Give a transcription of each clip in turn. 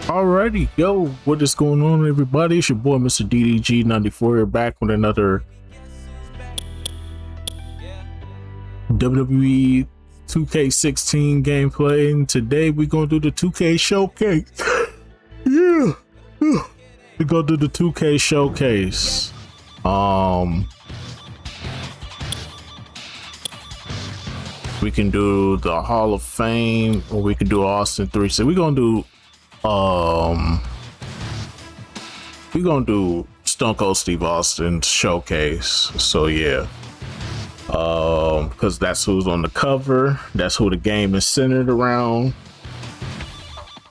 Alrighty, yo, what is going on, everybody? It's your boy, Mr. DDG94, here back with another WWE 2K16 gameplay, and today we're gonna do the 2K showcase. Yeah, we're gonna do the 2K showcase. We can do the Hall of Fame, or we can do Austin 3. So we're gonna do Stone Cold Steve Austin's showcase. So yeah, because that's who's on the cover, that's who the game is centered around.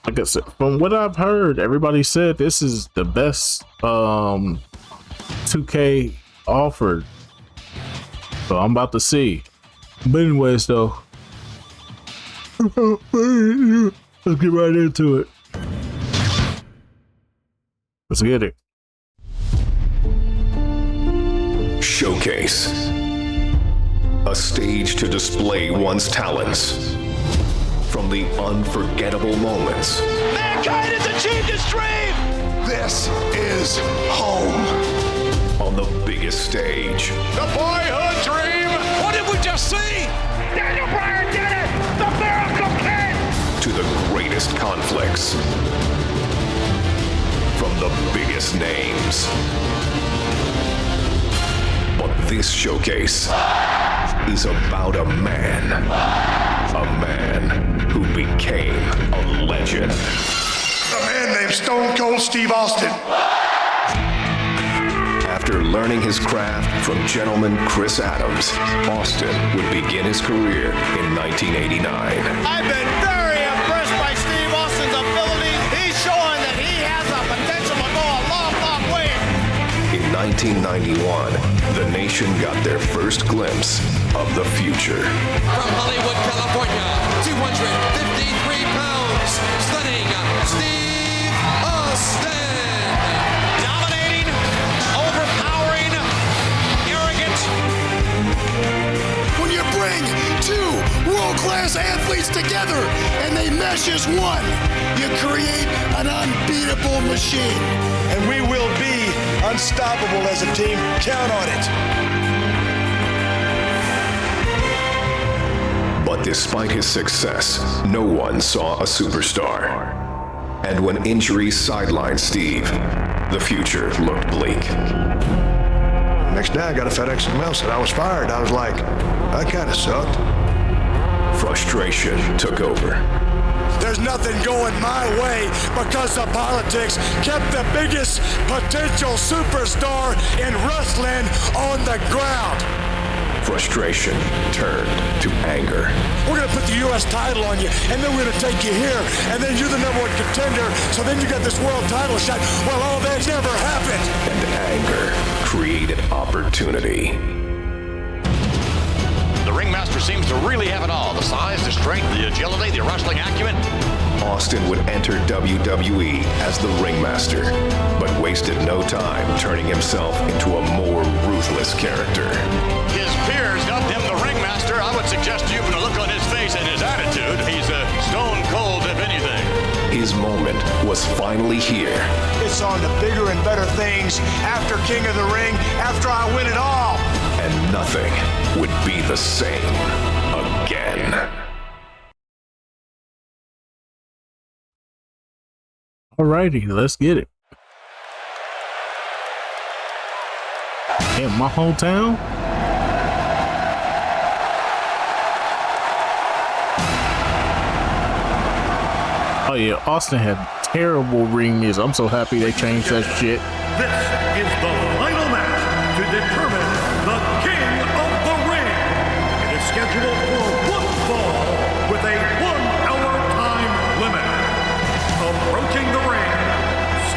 Like I said, from what I've heard, everybody said this is the best 2K offered, so I'm about to see. But anyways, though, let's get right into it. Let's get it. Showcase. A stage to display one's talents. From the unforgettable moments. Mankind has achieved its dream! This is home. On the biggest stage. The boyhood dream! What did we just see? Daniel Bryan did it! The Miracle Kid! To the greatest conflicts. From the biggest names. But this showcase is about a man. A man who became a legend. A man named Stone Cold Steve Austin. After learning his craft from gentleman Chris Adams, Austin would begin his career in 1989. I've been very impressed by Steve Austin's ability. He's showing that he has the potential to go a long, long way. In 1991, the nation got their first glimpse of the future. From Hollywood, California, 253 pounds, stunning Steve Austin. Dominating, overpowering, arrogant. When you bring two world-class athletes together and they mesh as one, you create an unbeatable machine. And we will be unstoppable as a team. Count on it. But despite his success, no one saw a superstar. And when injuries sidelined Steve, the future looked bleak. Next day I got a FedEx mail said I was fired. I was like, that kind of sucked. Frustration took over. There's nothing going my way because the politics kept the biggest potential superstar in wrestling on the ground. Frustration turned to anger. We're going to put the U.S. title on you, and then we're going to take you here, and then you're the number one contender, so then you got this world title shot. Well, all that never happened. And anger created opportunity. The ringmaster seems to really have it all. The size, the strength, the agility, the wrestling acumen. Austin would enter WWE as the ringmaster, but wasted no time turning himself into a more ruthless character. His peers dubbed him the ringmaster. I would suggest to you, from the look on his face and his attitude, he's a stone cold, if anything. His moment was finally here. It's on to bigger and better things after King of the Ring, after I win it all. And nothing would be the same again. Alrighty, let's get it. In my hometown. Oh yeah, Austin had terrible ring music. I'm so happy they changed that shit. This is the final match to determine the King of the Ring. It is scheduled for one fall with a 1-hour time limit. Approaching the ring,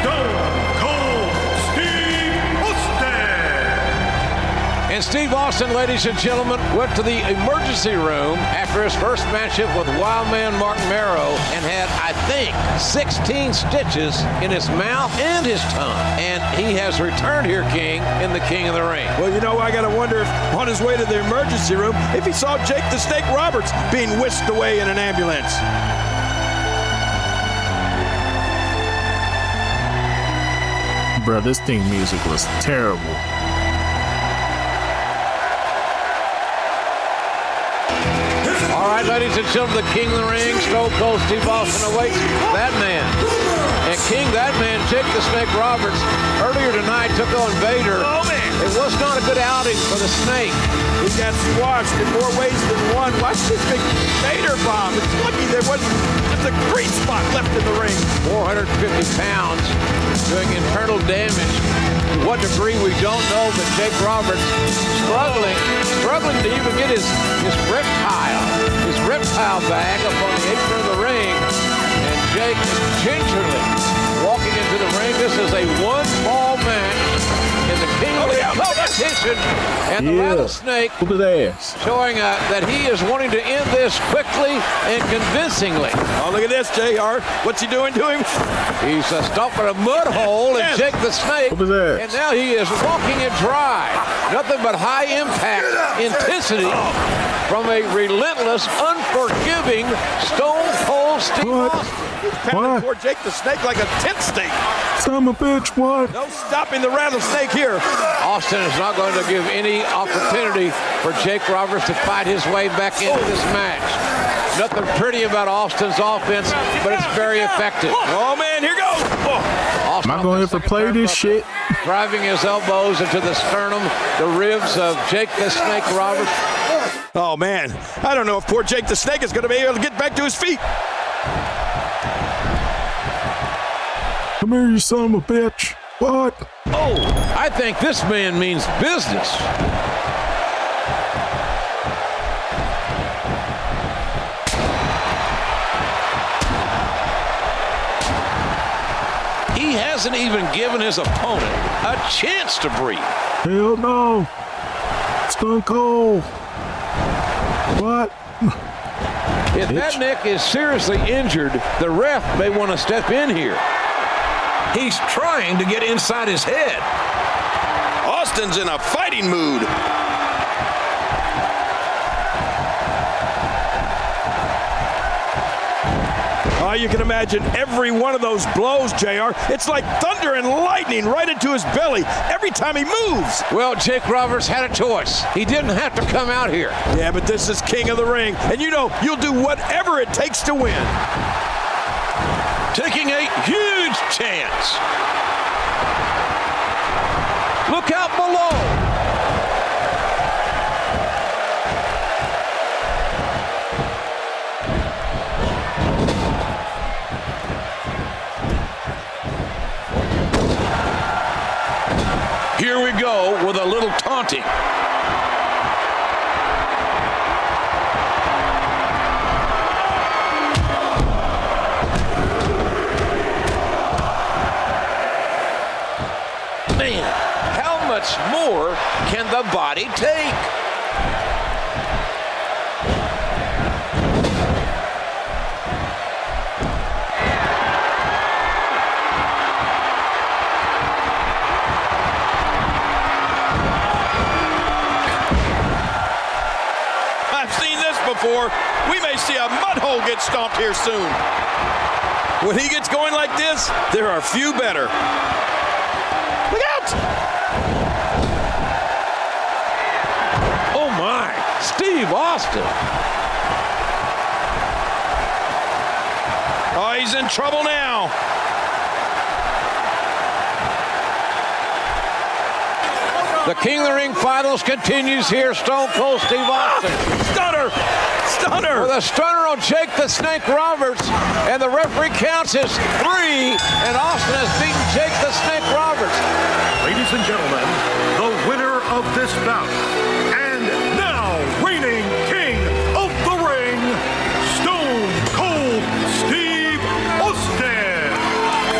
Stone Cold Steve Austin. And Steve Austin, ladies and gentlemen, went to the emergency room after his first matchup with Wildman Martin Marrow and had, I think, 16 stitches in his mouth and his tongue. And he has returned here, King, in the King of the Ring. Well, you know, I got to wonder if on his way to the emergency room, if he saw Jake the Snake Roberts being whisked away in an ambulance. Bro, this theme music was terrible. All right, ladies and gentlemen, the King of the Ring, Stone Cold Steve Austin awaits that man. And King, that man, Jake the Snake Roberts, earlier tonight took on Vader. Oh, man. It was not a good outing for the Snake. He got squashed in more ways than one. Watch this big Vader bomb. It's lucky there wasn't just a great spot left in the ring. 450 pounds doing internal damage. To what degree, we don't know, but Jake Roberts struggling to even get his reptile bag up on the apron of the ring. And Jake gingerly walking into the ring. This is a one-fall match in the King of the Ring competition. And the Rattlesnake Whoop his ass. showing that he is wanting to end this quickly and convincingly. Oh, look at this, JR. What's he doing to him? He's stomping a mud hole and Jake the Snake. Whoop his ass. And now he is walking it dry. Nothing but high impact intensity from a relentless, unforgiving Stone Cold Steve Austin. He's pounding poor Jake the Snake like a tent stake. Son of a bitch, what? No stopping the Rattlesnake here. Austin is not going to give any opportunity for Jake Roberts to fight his way back into this match. Nothing pretty about Austin's offense, but it's very effective. Oh, man, here goes. Oh. Am I going to have to play this shit? Driving his elbows into the sternum, the ribs of Jake the Snake Roberts. Oh, man. I don't know if poor Jake the Snake is going to be able to get back to his feet. Come here, you son of a bitch. What? Oh, I think this man means business. He hasn't even given his opponent a chance to breathe. Hell no. Stone Cold. What? If that neck is seriously injured, the ref may want to step in here. He's trying to get inside his head. Austin's in a fighting mood. Oh, you can imagine every one of those blows, JR. It's like thunder and lightning right into his belly every time he moves. Well, Jake Roberts had a choice. He didn't have to come out here. Yeah, but this is King of the Ring, and you know you'll do whatever it takes to win. Taking a huge chance. Look out below. Here we go with a little taunting. Man, how much more can the body take? Before. We may see a mud hole get stomped here soon. When he gets going like this, there are few better. Look out! Oh my, Steve Austin. Oh, he's in trouble now. The King of the Ring finals continues here. Stone Cold Steve Austin. Stunner! Stunner! With a stunner on Jake the Snake Roberts. And the referee counts as 3. And Austin has beaten Jake the Snake Roberts. Ladies and gentlemen, the winner of this bout, and now reigning King of the Ring, Stone Cold Steve Austin.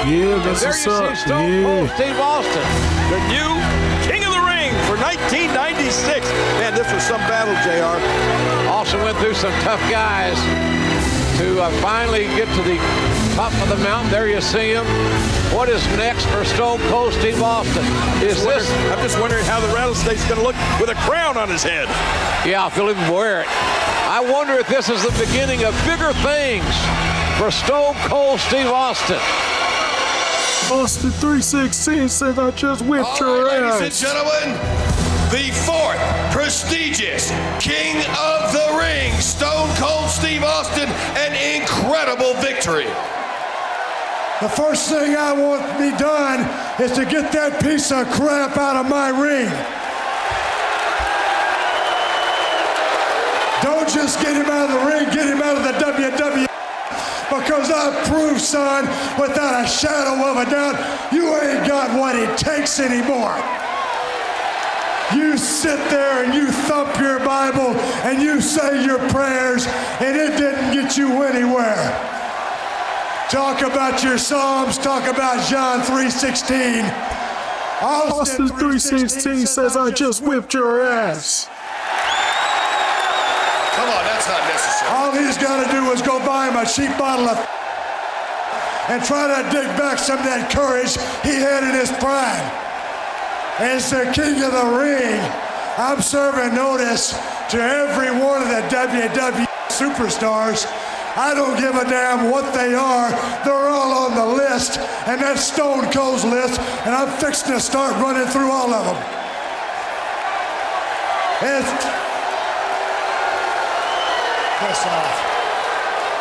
Yeah, that's There what's you up. see Stone Cold Yeah. Steve Austin. The new King of the Ring for 1996. Man, this was some battle, JR. Austin went through some tough guys to finally get to the top of the mountain. There you see him. What is next for Stone Cold Steve Austin? I'm just wondering how the Rattlesnake's going to look with a crown on his head. Yeah, if he'll even wear it. I wonder if this is the beginning of bigger things for Stone Cold Steve Austin. Austin 316 says I just whipped your ass. Ladies and gentlemen, the fourth prestigious King of the Ring, Stone Cold Steve Austin, an incredible victory. The first thing I want to be done is to get that piece of crap out of my ring. Don't just get him out of the ring, get him out of the WWE. Because I proved, son, without a shadow of a doubt, you ain't got what it takes anymore. You sit there and you thump your Bible and you say your prayers, and it didn't get you anywhere. Talk about your Psalms, talk about John 3:16. Austin 316 says I just whipped your ass. Come on, that's not necessary. All he's got to do is go buy him a cheap bottle of and try to dig back some of that courage he had in his prime. As the King of the Ring, I'm serving notice to every one of the WWE superstars. I don't give a damn what they are. They're all on the list, and that's Stone Cold's list, and I'm fixing to start running through all of them.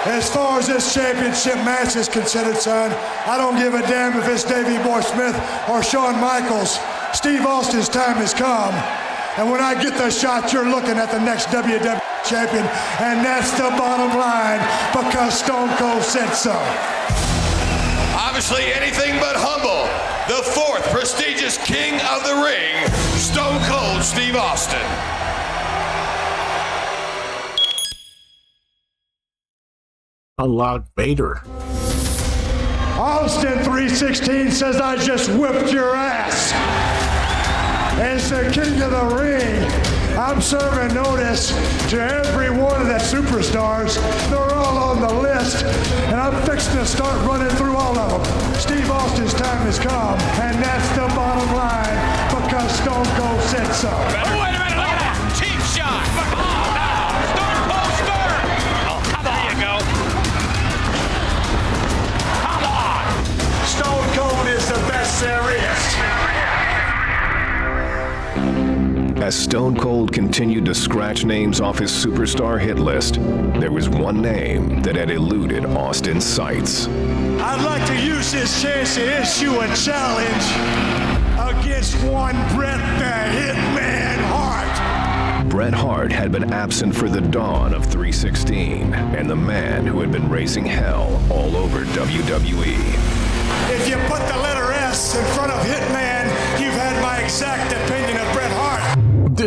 As far as this championship match is considered, son, I don't give a damn if it's Davey Boy Smith or Shawn Michaels. Steve Austin's time has come. And when I get the shot, you're looking at the next WWE champion. And that's the bottom line, because Stone Cold said so. Obviously anything but humble. The fourth prestigious King of the Ring, Stone Cold Steve Austin. Unlock Vader. Austin 316 says I just whipped your ass. As the King of the Ring, I'm serving notice to every one of the superstars. They're all on the list, and I'm fixing to start running through all of them. Steve Austin's time has come, and that's the bottom line, because Stone Cold said so. Oh, wait a minute, look at that. Cheap shot. Oh, no. Stone Cold Stern. Oh, come on. There you go. Come on. Stone Cold is the best there is. As Stone Cold continued to scratch names off his superstar hit list, there was one name that had eluded Austin's sights. I'd like to use this chance to issue a challenge against one Bret the Hitman Hart. Bret Hart had been absent for the dawn of 316, and the man who had been raising hell all over WWE. If you put the letter S in front of Hitman, you've had my exact opinion of Bret Hart. I'm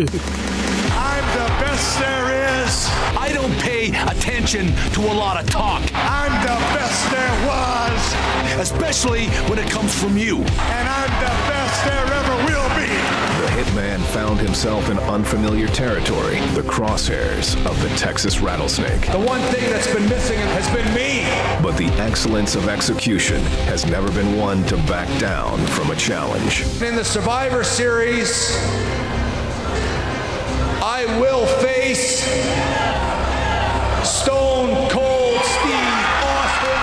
the best there is. I don't pay attention to a lot of talk, I'm the best there was. especially when it comes from you. And I'm the best there ever will be. The Hitman found himself in unfamiliar territory, the crosshairs of the Texas Rattlesnake. The one thing that's been missing has been me. But the excellence of execution has never been one to back down from a challenge. In the Survivor Series, I will face Stone Cold Steve Austin.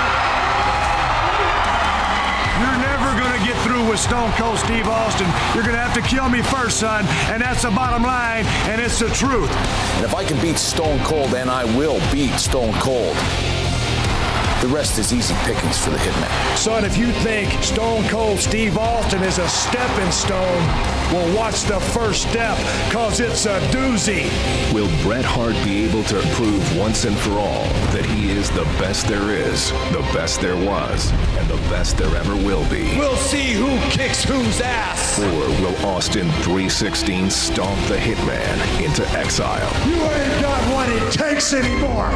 You're never going to get through with Stone Cold Steve Austin. You're going to have to kill me first, son. And that's the bottom line, and it's the truth. And if I can beat Stone Cold, then I will beat Stone Cold. The rest is easy pickings for the Hitman. Son, if you think Stone Cold Steve Austin is a stepping stone, well, watch the first step, cause it's a doozy. Will Bret Hart be able to prove once and for all that he is the best there is, the best there was, and the best there ever will be? We'll see who kicks whose ass. Or will Austin 316 stomp the Hitman into exile? You ain't got what it takes anymore.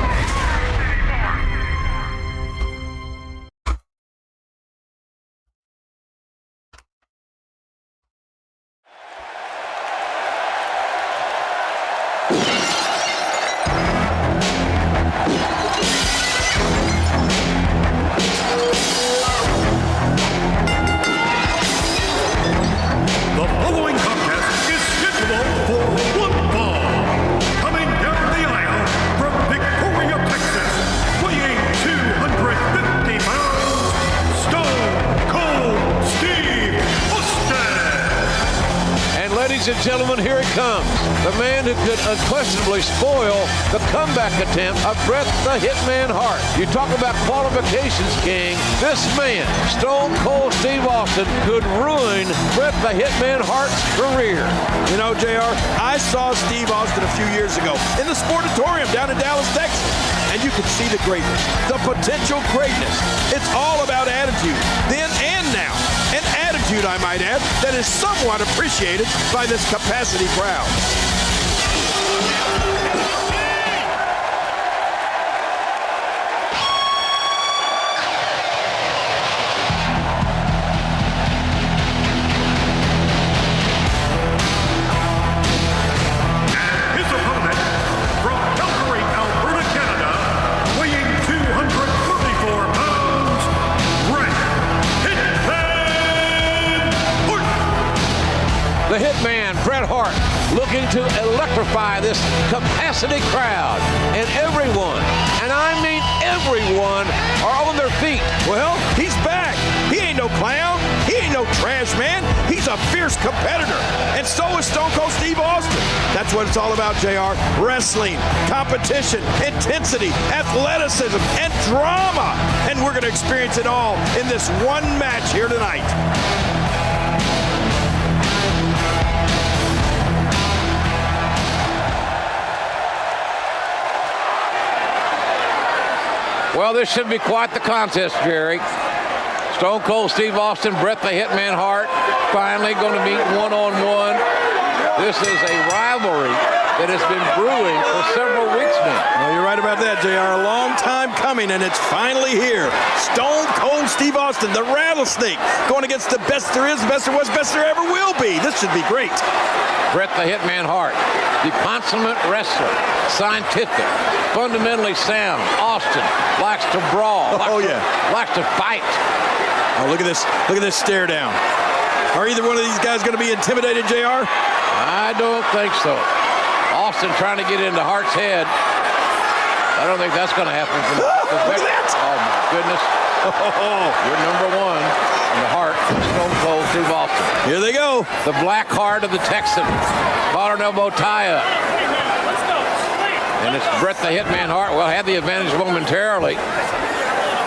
The following contest is scheduled for one fall. Coming down the aisle from Victoria, Texas. Ladies and gentlemen, here it comes. The man who could unquestionably spoil the comeback attempt of Bret the Hitman Hart. You talk about qualifications, King. This man, Stone Cold Steve Austin, could ruin Bret the Hitman Hart's career. You know, JR, I saw Steve Austin a few years ago in the Sportatorium down in Dallas, Texas. And you could see the greatness, the potential greatness. It's all about attitude, then and now. An attitude, I might add, that is somewhat appreciated by this capacity crowd. The Hitman, Bret Hart, looking to electrify this capacity crowd. And everyone, and I mean everyone, are on their feet. Well, he's back. He ain't no clown. He ain't no trash man. He's a fierce competitor. And so is Stone Cold Steve Austin. That's what it's all about, JR. Wrestling, competition, intensity, athleticism, and drama. And we're going to experience it all in this one match here tonight. Well, this should be quite the contest, Jerry. Stone Cold Steve Austin, Bret the Hitman Hart, finally going to meet one-on-one. This is a rivalry that has been brewing for several weeks now. Well, you're right about that, JR. A long time coming, and it's finally here. Stone Cold Steve Austin, the Rattlesnake, going against the best there is, best there was, best there ever will be. This should be great. Bret the Hitman Hart, the consummate wrestler, scientific, fundamentally sound. Austin likes to brawl. Likes to fight. Oh, look at this stare down. Are either one of these guys going to be intimidated, JR? I don't think so. Austin trying to get into Hart's head. I don't think that's going to happen. Look at that! Oh, my goodness. You're number one in the Hart from Stone Cold Steve Austin. Here they go. The black heart of the Texan. Modern elbow tie-up. And it's Bret the Hitman Hart. Well, had the advantage momentarily.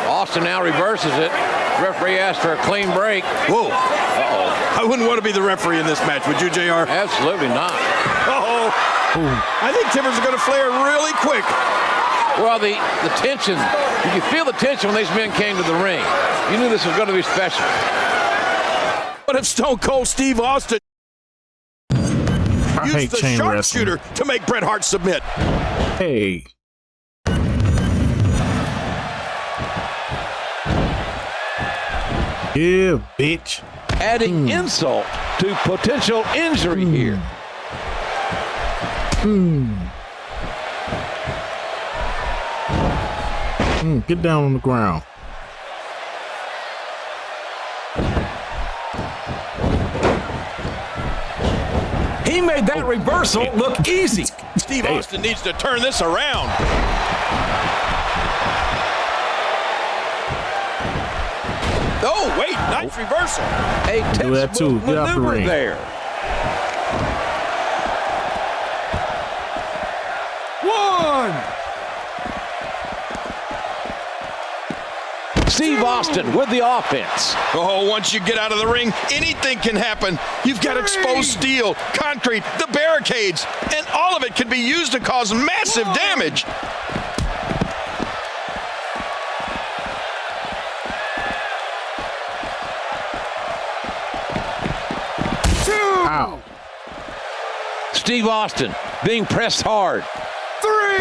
Austin now reverses it. Referee asked for a clean break. Whoa. Uh-oh. I wouldn't want to be the referee in this match, would you, JR? Absolutely not. Uh-oh. I think timbers are going to flare really quick. Well, the tension, you could feel the tension when these men came to the ring. You knew this was going to be special. What if Stone Cold Steve Austin used the sharpshooter to make Bret Hart submit? Hey. Yeah, bitch. Adding insult to potential injury here. Get down on the ground. He made that reversal look easy. Steve Austin needs to turn this around. Oh, wait, nice reversal. A textbook maneuver there. Steve Austin with the offense. Oh, once you get out of the ring, anything can happen. You've got exposed steel, concrete, the barricades, and all of it can be used to cause massive damage. Ow. Steve Austin being pressed hard.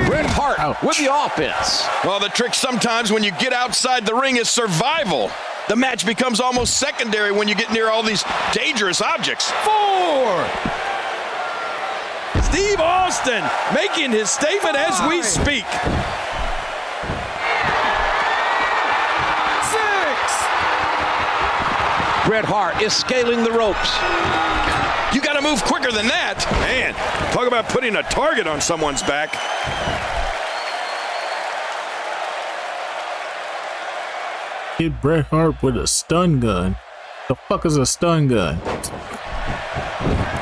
Bret Hart with the offense. Well, the trick sometimes when you get outside the ring is survival. The match becomes almost secondary when you get near all these dangerous objects. 4. Steve Austin making his statement as we speak. 6. Bret Hart is scaling the ropes. You got to move quicker than that. Man, talk about putting a target on someone's back. Hit Bret Hart with a stun gun. The fuck is a stun gun?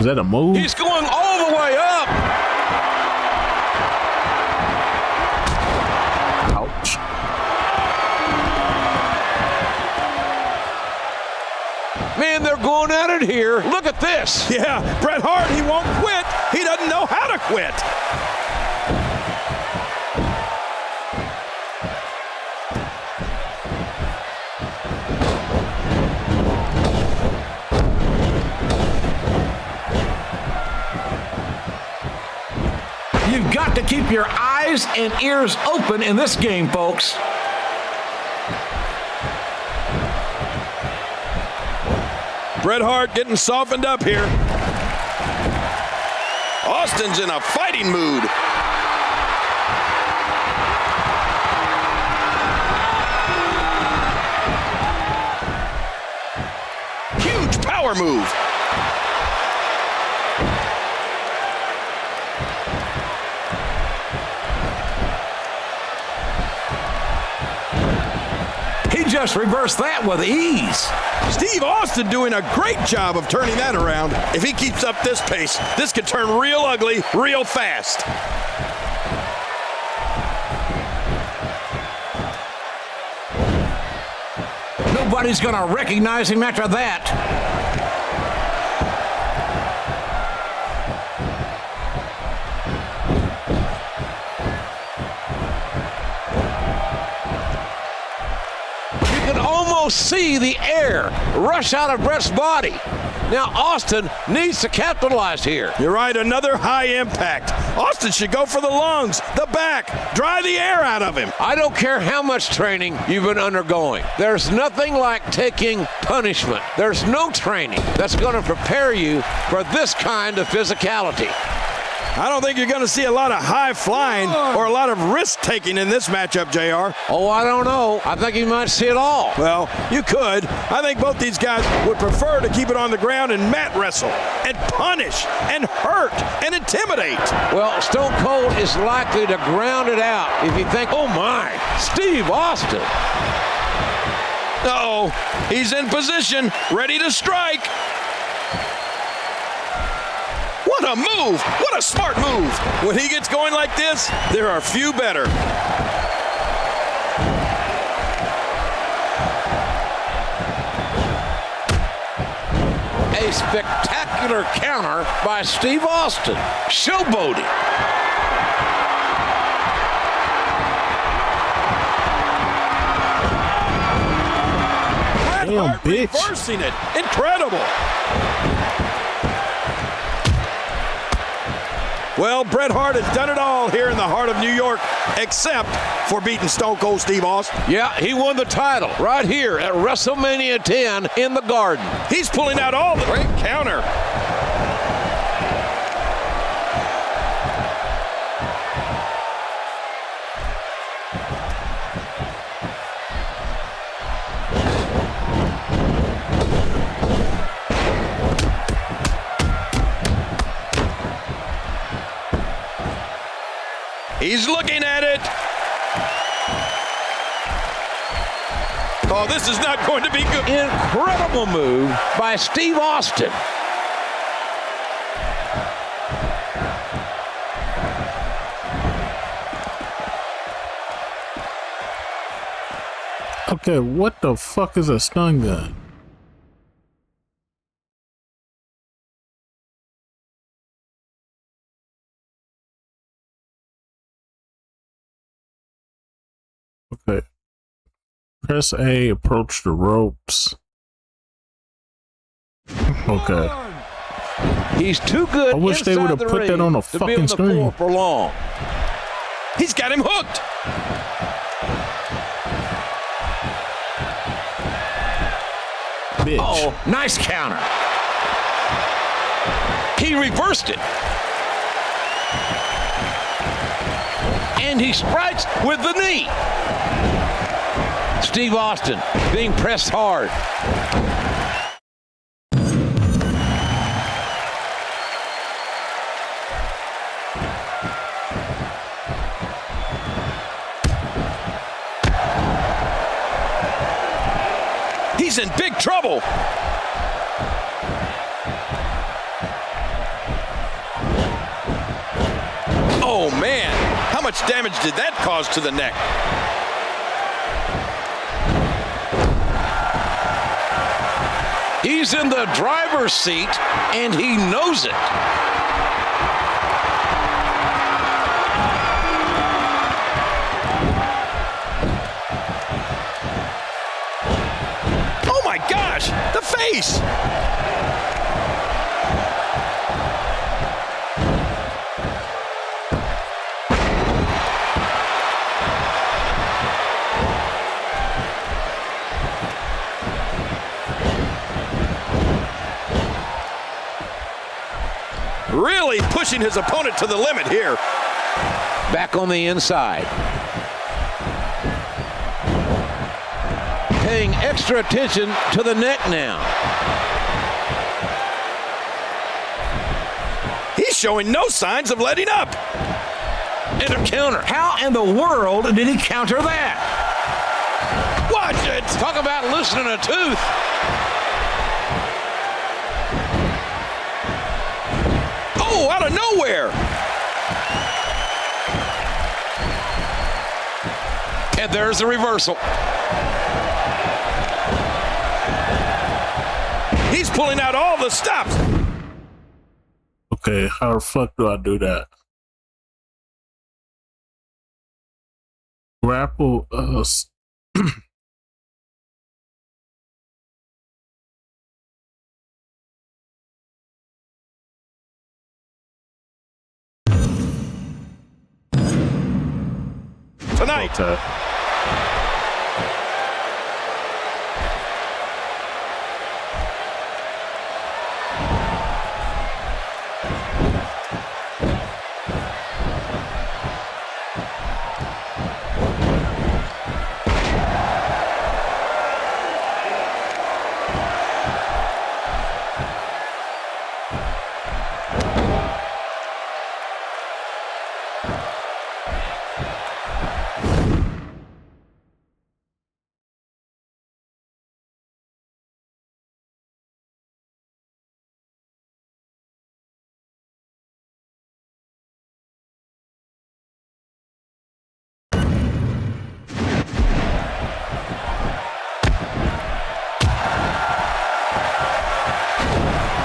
Is that a move? He's going all the way up. Ouch. Man, they're going at it here. Look at this. Yeah, Bret Hart, he won't quit. He doesn't know how to quit. You've got to keep your eyes and ears open in this game, folks. Bret Hart getting softened up here. Austin's in a fighting mood. Huge power move. He just reversed that with ease. Steve Austin doing a great job of turning that around. If he keeps up this pace, this could turn real ugly real fast. Nobody's going to recognize him after that. See the air rush out of Bret's body. Now Austin needs to capitalize here. You're right, another high impact. Austin should go for the lungs, the back, dry the air out of him. I don't care how much training you've been undergoing. There's nothing like taking punishment. There's no training that's going to prepare you for this kind of physicality. I don't think you're going to see a lot of high flying or a lot of risk taking in this matchup, JR. Oh, I don't know. I think you might see it all. Well, you could. I think both these guys would prefer to keep it on the ground and mat wrestle and punish and hurt and intimidate. Well, Stone Cold is likely to ground it out if you think, oh my, Steve Austin. Uh-oh, he's in position, ready to strike. What a move! What a smart move! When he gets going like this, there are few better. A spectacular counter by Steve Austin. Showboating. Damn, bitch. Reversing it. Incredible. Well, Bret Hart has done it all here in the heart of New York, except for beating Stone Cold Steve Austin. Yeah, he won the title right here at WrestleMania 10 in the Garden. He's pulling out all the great counter. He's looking at it. Oh, this is not going to be good. Incredible move by Steve Austin. Okay, what the fuck is a stun gun? Okay. Press A, approach the ropes. Okay. He's too good. I wish they would have put that on a fucking screen. For long. He's got him hooked. Bitch. Oh, nice counter. He reversed it. And he strikes with the knee. Steve Austin being pressed hard. He's in big trouble. Oh, man. How much damage did that cause to the neck? He's in the driver's seat, and he knows it. Oh, my gosh. The face. Really pushing his opponent to the limit here. Back on the inside. Paying extra attention to the neck now. He's showing no signs of letting up. And a counter. How in the world did he counter that? Watch it. Talk about loosening a tooth. Oh, out of nowhere. And there's the reversal. He's pulling out all the stops. Okay, how the fuck do I do that? Grapple tonight. Okay.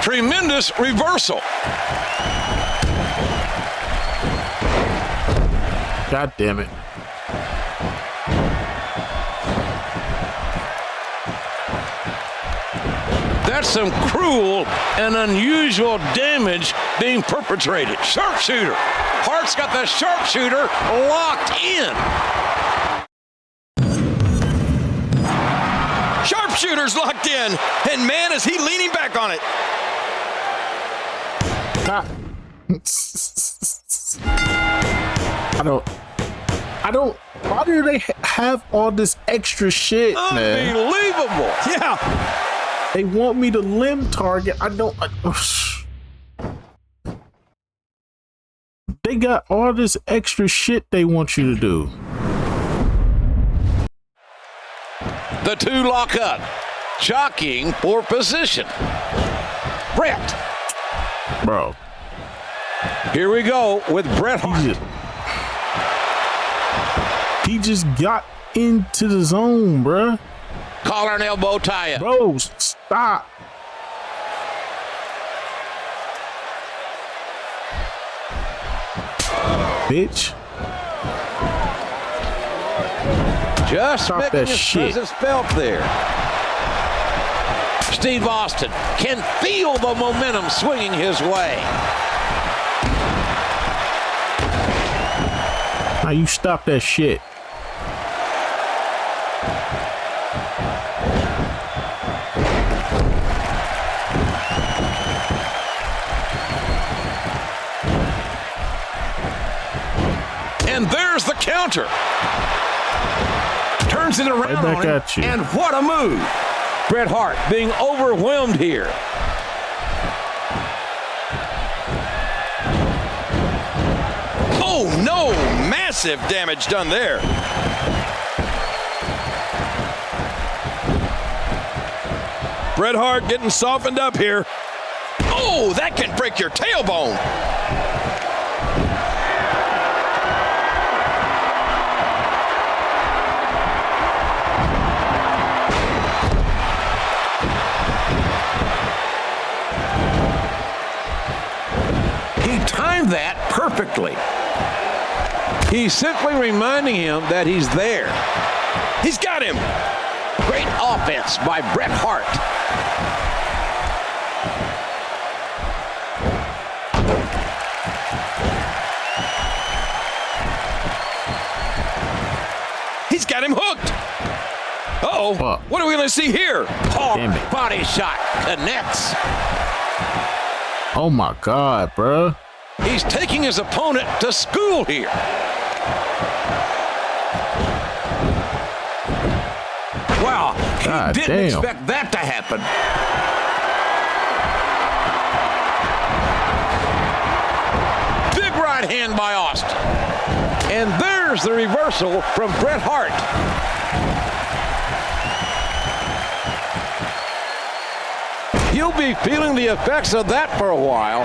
Tremendous reversal. God damn it. That's some cruel and unusual damage being perpetrated. Sharpshooter. Hart's got the sharpshooter locked in. Sharpshooter's locked in. And man, is he leaning back on it. I don't, why do they have all this extra shit, man? Unbelievable. Yeah. They want me to limb target. They got all this extra shit they want you to do. The two lock up, jockeying for position. BRET. Bro. Here we go with BRET HART. He just got into the zone, bruh. Collar and elbow tie up. Bro, stop. Bitch. Just stop making that his shit. presence felt there. Steve Austin can feel the momentum swinging his way. Now you stop that shit. And there's the counter. Turns it around Right back on him, at you. and what a move. BRET HART being overwhelmed here. Oh, no. Massive damage done there. BRET HART getting softened up here. Oh, that can break your tailbone. perfectly. He's simply reminding him that he's there. He's got him. Great offense by Bret Hart. He's got him hooked. Uh-oh. Fuck. What are we going to see here? Hard body shot connects. Oh my God, bruh. He's taking his opponent to school here. Wow, he God didn't damn. expect that to happen. Big right hand by Austin. And there's the reversal from Bret Hart. He'll be feeling the effects of that for a while.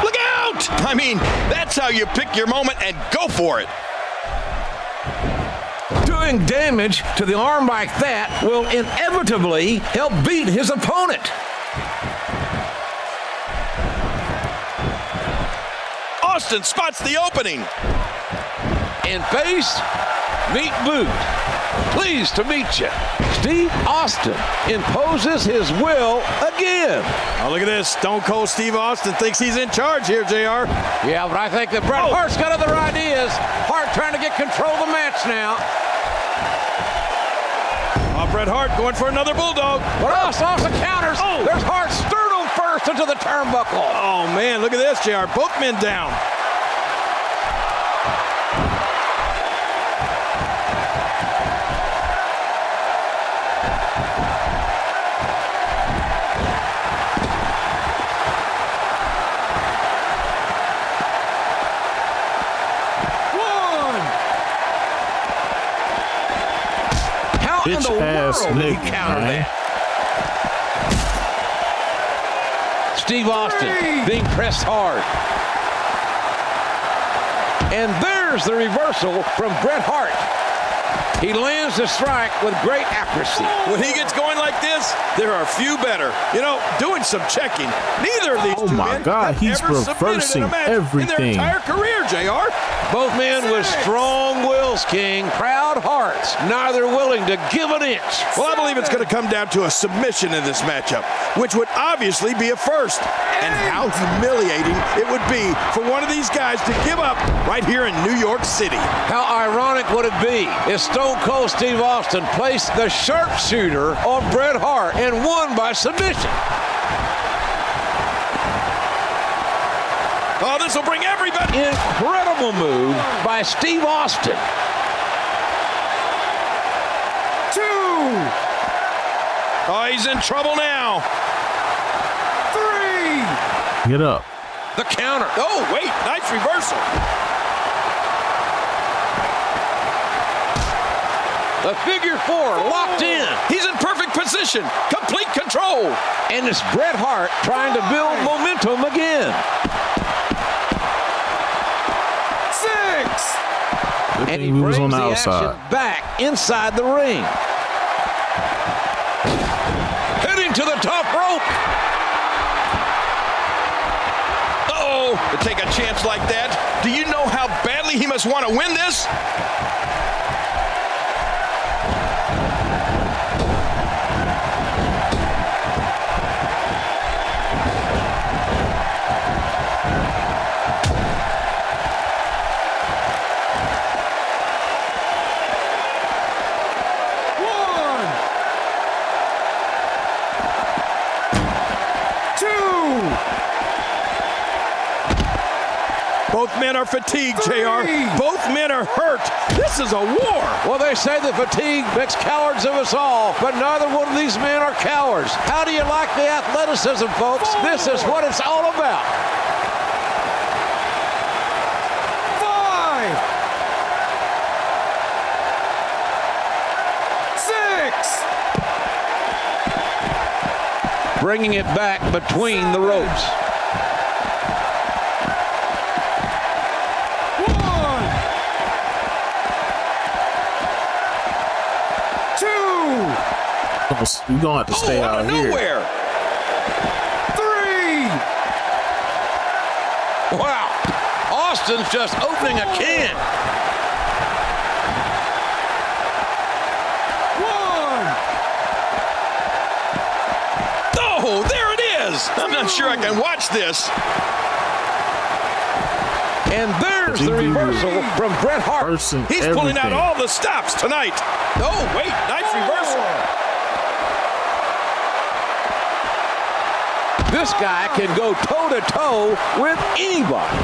Look out! I mean, that's how you pick your moment and go for it. Doing damage to the arm like that will inevitably help beat his opponent. Austin spots the opening. In face, meet boot. Pleased to meet you. Steve Austin imposes his will again. Oh, look at this. Stone Cold Steve Austin thinks he's in charge here, JR. Yeah, but I think that Bret Hart's got other ideas. Hart trying to get control of the match now. Oh, Bret Hart going for another bulldog. But off the counters. Oh. There's Hart sternum first into the turnbuckle. Oh, man, look at this, JR. Both men down. How in Bitch the ass world did he nigga, counter man. that? Steve Austin being pressed hard. And there's the reversal from Bret Hart. He lands the strike with great accuracy. When he gets going like this, there are few better. You know, doing some checking. Neither of these Oh two my men God, have he's ever submitted reversing in a match in everything. their entire career, JR. Both men with strong wills, King. Proud hearts. Neither willing to give an inch. Well, I believe it's going to come down to a submission in this matchup, which would obviously be a first. And how humiliating it would be for one of these guys to give up right here in New York City. How ironic would it be if Stone Cold Steve Austin placed the sharpshooter on Bret Hart and won by submission? Oh, this will bring everybody. Incredible move by Steve Austin. 2. Oh, he's in trouble now. 3. Get up. The counter. Oh, wait, nice reversal. The figure 4 locked in. He's in perfect position. Complete control. And it's Bret Hart trying to build momentum again. 6. Good And thing he we was brings on the the outside. action back inside the ring. Heading to the top rope. Uh-oh, to take a chance like that. Do you know how badly he must want to win this? Both men are fatigued, JR. Both men are hurt. This is a war. Well, they say that fatigue makes cowards of us all, but neither one of these men are cowards. How do you like the athleticism, folks? This is what it's all about. 5. 6. Bringing it back between the ropes. 2. We're gonna have to stay out here. Nowhere. Wow. Austin's just opening a can. Oh, there it is. I'm not sure I can watch this. And there's the reversal from Bret Hart. He's pulling out all the stops tonight. Oh, wait, nice reversal. This guy can go toe-to-toe with anybody.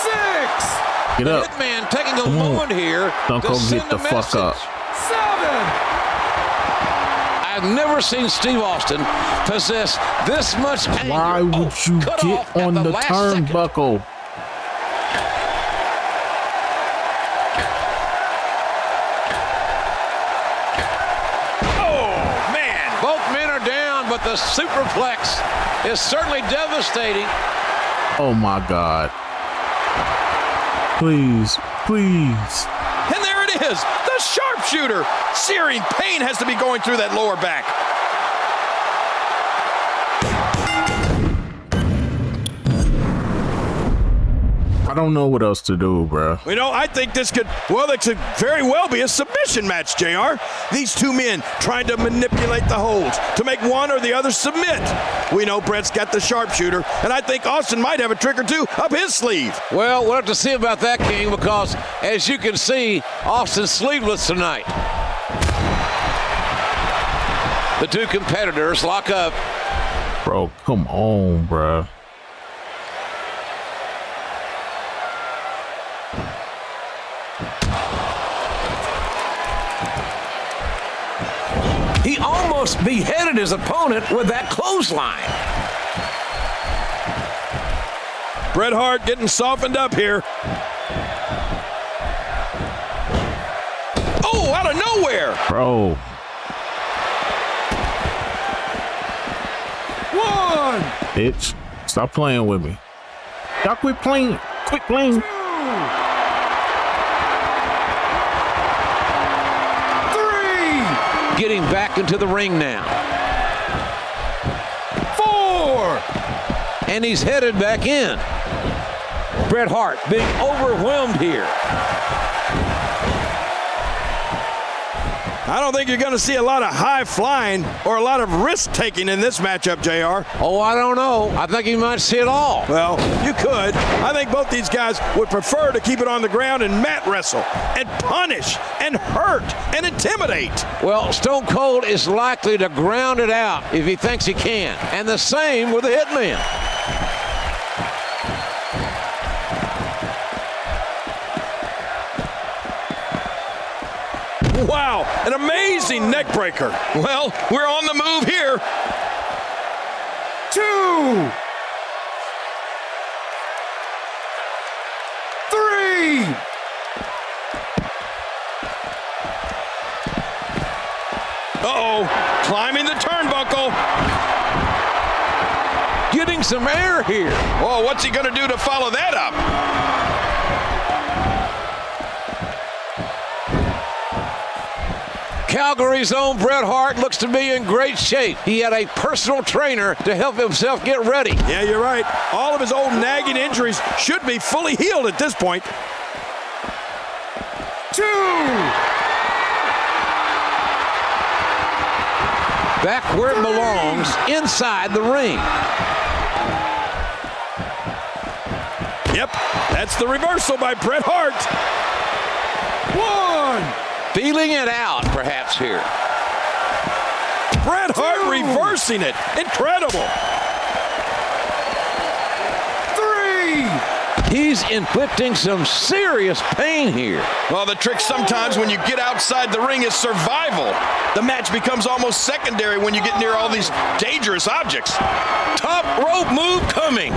6. Get up. The Hitman taking a moment here Don't to go send get the a fuck message. up. 7. I've never seen Steve Austin possess this much anger. Why would you get on the turnbuckle? Oh, man. Both men are down, but the superplex is certainly devastating. Oh, my God. Please, please. And there it is, the sharpshooter. Searing pain has to be going through that lower back. I don't know what else to do, bro. You know, I think this could very well be a submission match, JR. These two men trying to manipulate the holds to make one or the other submit. We know Bret's got the sharpshooter, and I think Austin might have a trick or two up his sleeve. Well, we'll have to see about that, King, because as you can see, Austin's sleeveless tonight. The two competitors lock up. Bro, come on, bro. He almost beheaded his opponent with that clothesline. Bret Hart getting softened up here. Oh, out of nowhere. Bro. 1. Bitch, stop playing with me. Y'all quit playing. Quit playing. 2. 3. Getting back into the ring now. 4. And he's headed back in. Bret Hart being overwhelmed here. I don't think you're going to see a lot of high flying or a lot of risk taking in this matchup, JR. Oh, I don't know. I think you might see it all. Well, you could. I think both these guys would prefer to keep it on the ground and mat wrestle and punish and hurt and intimidate. Well, Stone Cold is likely to ground it out if he thinks he can. And the same with the Hitman. Wow, an amazing neck breaker. Well, we're on the move here. 2. 3. Uh-oh, climbing the turnbuckle. Getting some air here. Whoa, what's he gonna do to follow that up? Calgary's own Bret Hart looks to be in great shape. He had a personal trainer to help himself get ready. Yeah, you're right. All of his old nagging injuries should be fully healed at this point. 2. Back where it belongs, inside the ring. Yep, that's the reversal by Bret Hart. 1. Feeling it out, perhaps, here. Bret Hart reversing it. Incredible. 3. He's inflicting some serious pain here. Well, the trick sometimes when you get outside the ring is survival. The match becomes almost secondary when you get near all these dangerous objects. Top rope move coming.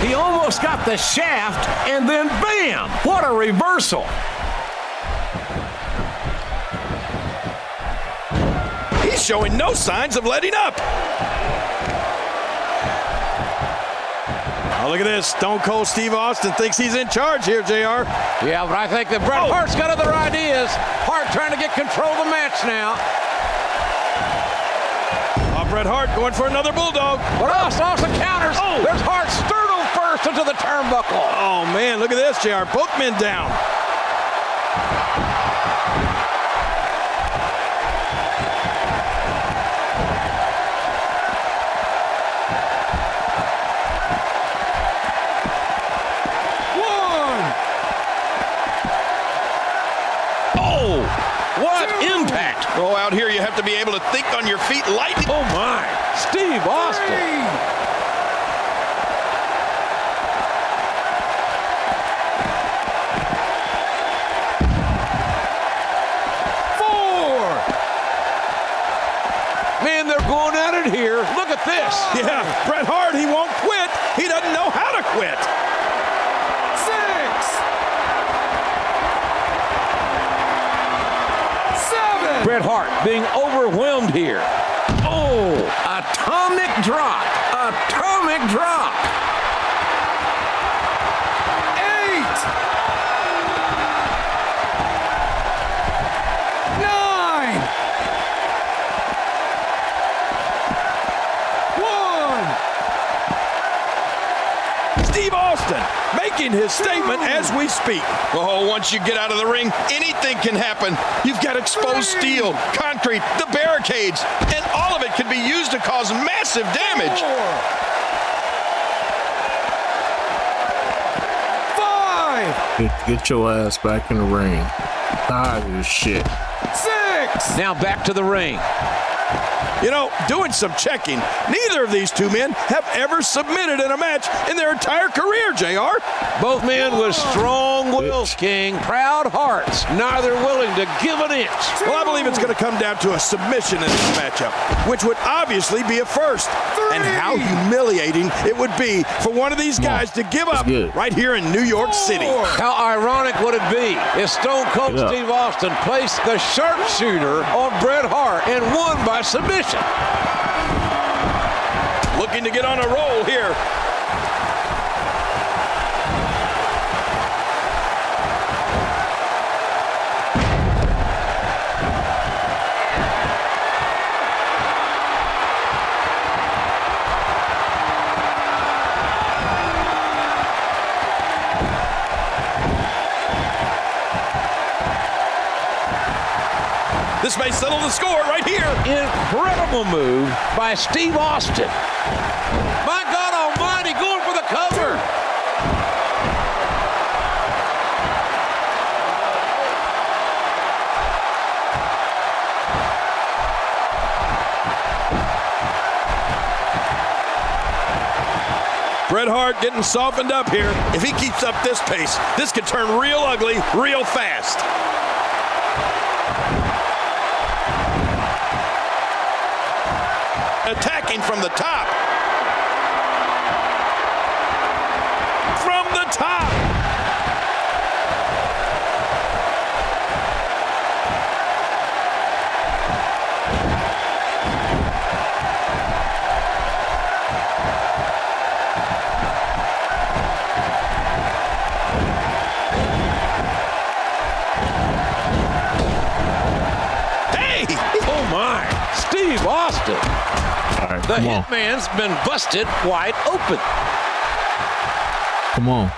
He almost got the shaft, and then bam! What a reversal. He's showing no signs of letting up. Oh, look at this. Stone Cold Steve Austin thinks he's in charge here, JR. Yeah, but I think that Bret Hart's got other ideas. Hart trying to get control of the match now. Oh, Bret Hart going for another bulldog. But Austin counters. Oh. There's Hart sternal first into the turnbuckle. Oh, man, look at this, JR. Both men down. What impact! Oh, out here you have to be able to think on your feet lightning. Oh my! Steve Austin! 4! Man, they're going at it here. Look at this. Yeah, Bret Hart, he won't quit. He doesn't know how to quit. 6! Bret Hart being overwhelmed here. Oh, atomic drop. Atomic drop. 8. 9. 1. Steve Austin making his statement as we speak. Oh, once you get out of the ring, anything can happen. You've got exposed steel, concrete, the barricades, and all of it can be used to cause massive damage. 5. Get your ass back in the ring. Tired of this shit. 6. Now back to the ring. You know, doing some checking, neither of these two men have ever submitted in a match in their entire career, JR. Both men with strong wills, King. Proud hearts, neither willing to give an inch. Well, I believe it's going to come down to a submission in this matchup, which would obviously be a first. 3. And how humiliating it would be for one of these guys to give up right here in New York City. How ironic would it be if Stone Cold Steve Austin placed the sharpshooter on Bret Hart and won by submission? Looking to get on a roll here. This may settle the score right here. Incredible move by Steve Austin. My God almighty, going for the cover. Bret Hart getting softened up here. If he keeps up this pace, this could turn real ugly real fast. Attacking from the top. From the top. Hey! Oh my, Steve Austin. Right, the Hitman's been busted wide open. Come on.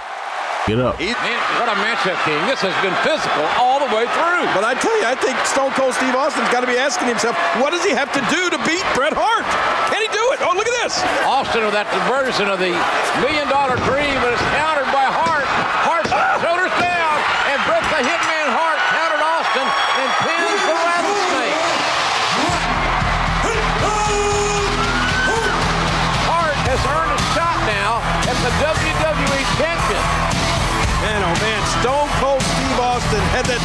Get up. Man, what a matchup, King. This has been physical all the way through. But I tell you, I think Stone Cold Steve Austin's got to be asking himself, what does he have to do to beat Bret Hart? Can he do it? Oh, look at this. Austin with that version of the $1 Million Dream, but it's countered by Hart. Hart shoulders down, and Bret the Hitman Hart countered Austin and pins the Rattlesnake. Hart has earned a shot now at the WWE Champion. Man, oh man, Stone Cold Steve Austin had that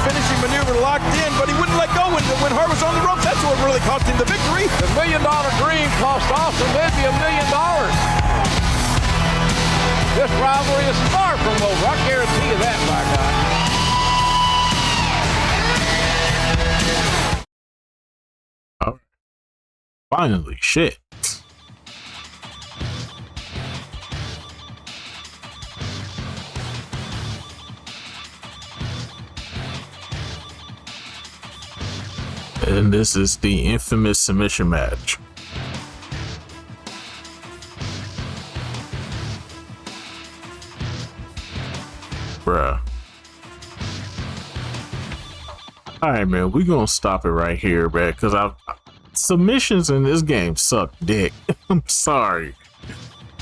finishing maneuver locked in, but he wouldn't let go when Hart was on the ropes. That's what really cost him the victory. The $1 Million Dream cost Austin maybe $1 million. This rivalry is far from over. I guarantee you that, my God. Finally, shit. And this is the infamous submission match. Bruh. Alright, man, we're gonna stop it right here, man, because submissions in this game suck dick. I'm sorry.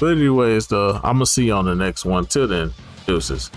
But anyways, I'm gonna see you on the next one. Till then, deuces.